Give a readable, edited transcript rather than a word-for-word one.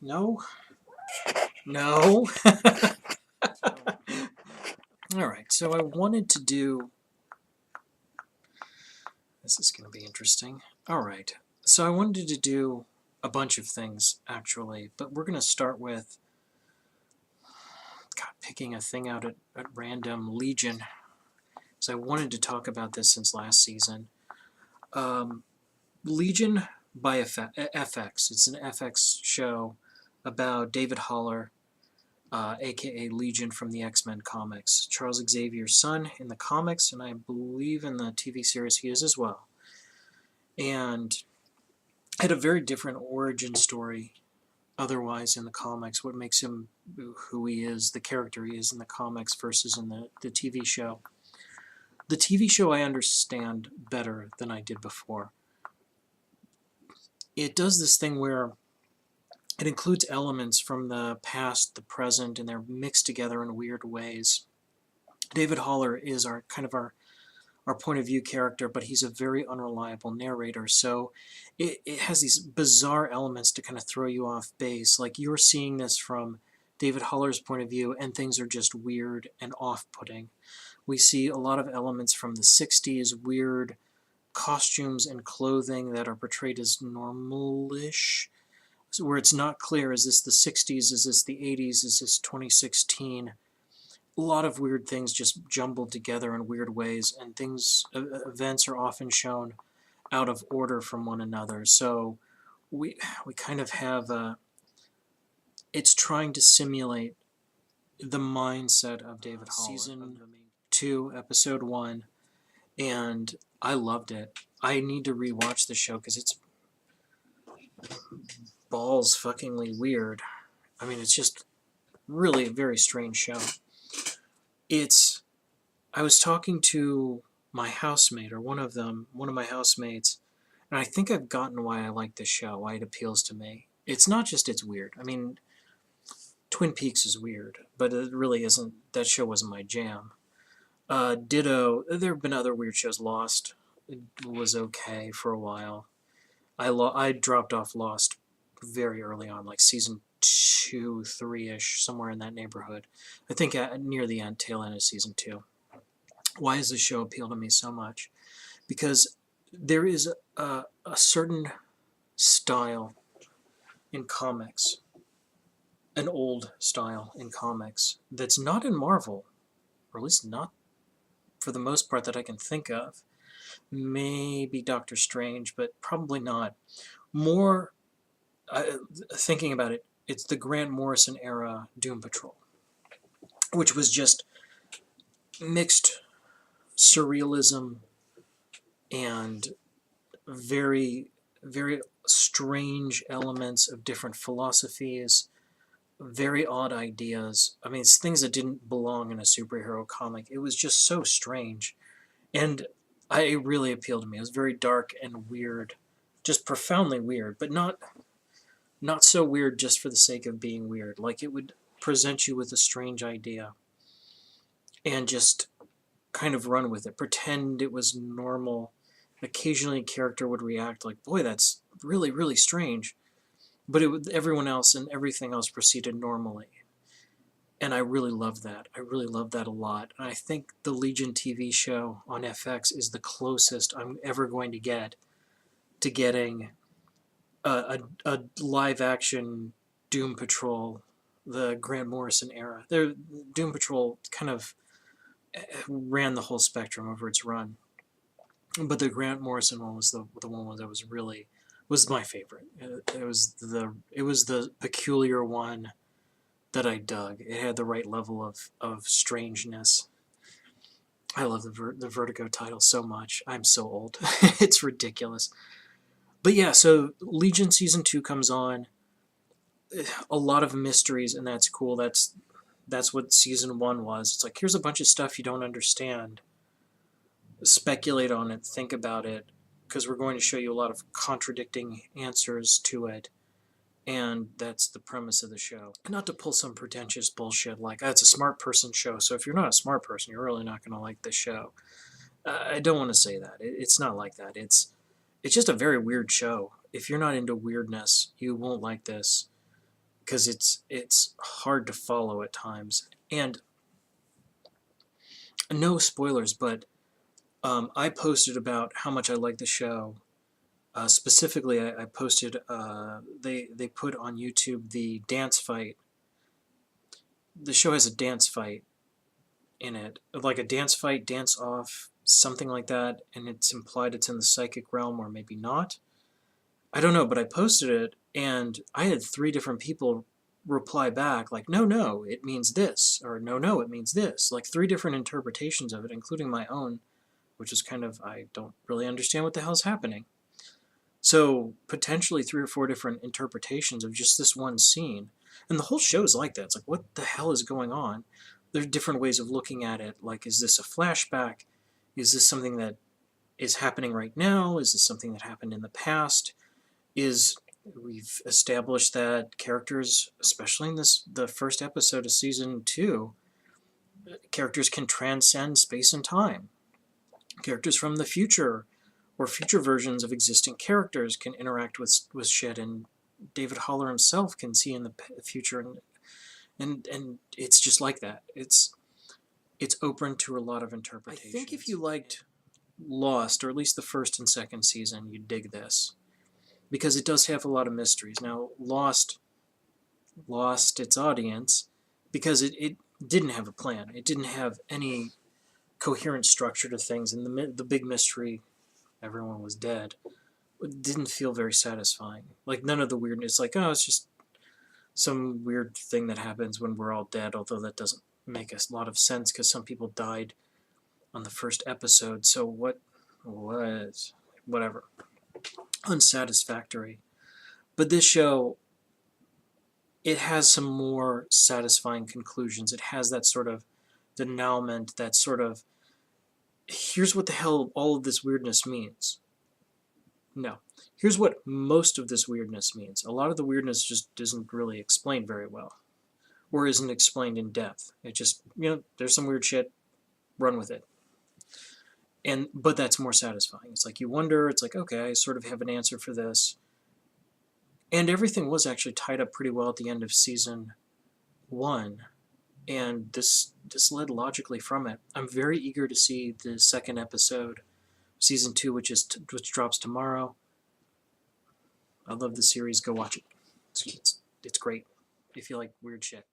No. No. Alright, so I wanted to do... This is going to be interesting. Alright, so I wanted to do a bunch of things, actually, but we're going to start with... God, picking a thing out at random. Legion. So I wanted to talk about this since last season. Legion by FX. It's an FX show about David Haller, aka Legion from the X-Men comics. Charles Xavier's son in the comics, and I believe in the TV series he is as well. And had a very different origin story otherwise in the comics, what makes him who he is, the character he is in the comics versus in the TV show. The TV show I understand better than I did before. It does this thing where it includes elements from the past, the present, and they're mixed together in weird ways. David Haller is our point of view character, but he's a very unreliable narrator, so it has these bizarre elements to kind of throw you off base. Like, you're seeing this from David Haller's point of view, and things are just weird and off-putting. We see a lot of elements from the 60s, weird costumes and clothing that are portrayed as normal-ish, where it's not clear, is this the 60s, is this the 80s, is this 2016? A lot of weird things just jumbled together in weird ways, and events are often shown out of order from one another. So we kind of have it's trying to simulate the mindset of David Haller. Season 2, Episode 1, and I loved it. I need to rewatch the show because it's balls fuckingly weird. I mean, it's just really a very strange show. I was talking to my housemate, or one of my housemates, and I think I've gotten why I like this show, why it appeals to me. It's not just it's weird. I mean, Twin Peaks is weird, but it really isn't. That show wasn't my jam. Ditto, there have been other weird shows. Lost was okay for a while. I dropped off Lost very early on, like season 2, 3-ish, somewhere in that neighborhood. I think near the tail end of season 2. Why does this show appeal to me so much? Because there is a certain style in comics, an old style in comics, that's not in Marvel, or at least not for the most part that I can think of. Maybe Doctor Strange, but probably not. More, thinking about it, it's the Grant Morrison era Doom Patrol, which was just mixed surrealism and very, very strange elements of different philosophies, very odd ideas. I mean, it's things that didn't belong in a superhero comic. It was just so strange, and it really appealed to me. It was very dark and weird, just profoundly weird, but not so weird just for the sake of being weird. Like, it would present you with a strange idea and just kind of run with it, pretend it was normal. Occasionally a character would react like, boy, that's really, really strange. But everyone else and everything else proceeded normally. And I really love that. I really love that a lot. And I think the Legion TV show on FX is the closest I'm ever going to get to getting a live-action Doom Patrol, the Grant Morrison era. Doom Patrol kind of ran the whole spectrum over its run, but the Grant Morrison one was the one that was my favorite. It was the peculiar one that I dug. It had the right level of strangeness. I love the Vertigo title so much. I'm so old. It's ridiculous. But yeah, so Legion Season 2 comes on. A lot of mysteries, and that's cool. That's what Season 1 was. It's like, here's a bunch of stuff you don't understand. Speculate on it, think about it, because we're going to show you a lot of contradicting answers to it. And that's the premise of the show. Not to pull some pretentious bullshit like, it's a smart person show, so if you're not a smart person, you're really not going to like the show. I don't want to say that. It's not like that. It's just a very weird show. If you're not into weirdness, you won't like this. because it's hard to follow at times. And no spoilers, but I posted about how much I like the show. Specifically, I posted they put on YouTube the dance fight. The show has a dance fight in it, like a dance fight, dance off, something like that, and it's implied it's in the psychic realm or maybe not. I don't know, but I posted it, and I had 3 different people reply back like, no, no, it means this, or no, no, it means this. Like 3 different interpretations of it, including my own, which is kind of, I don't really understand what the hell's happening. So potentially 3 or 4 different interpretations of just this one scene. And the whole show is like that. It's like, what the hell is going on? There are different ways of looking at it. Like, is this a flashback? Is this something that is happening right now? Is this something that happened in the past? We've established that characters, especially in the first episode of season 2, characters can transcend space and time. Characters from the future or future versions of existing characters can interact with shit, and David Haller himself can see in the future, and it's just like that. It's open to a lot of interpretations. I think if you liked Lost, or at least the first and second season, you'd dig this, because it does have a lot of mysteries. Now, Lost lost its audience because it didn't have a plan. It didn't have any coherent structure to things, and the big mystery, everyone was dead, it didn't feel very satisfying. Like, none of the weirdness, like, oh, it's just some weird thing that happens when we're all dead, although that doesn't make a lot of sense because some people died on the first episode, so what was, whatever, unsatisfactory. But this show, it has some more satisfying conclusions. It has that sort of denouement, that sort of, here's what the hell all of this weirdness means. No. Here's what most of this weirdness means. A lot of the weirdness just isn't really explained very well, or isn't explained in depth. It just, there's some weird shit, run with it. But that's more satisfying. It's like you wonder, it's like, okay, I sort of have an answer for this. And everything was actually tied up pretty well at the end of season 1. And this led logically from it. I'm very eager to see the second episode, season 2, which drops tomorrow. I love the series. Go watch it. It's great if you like weird shit.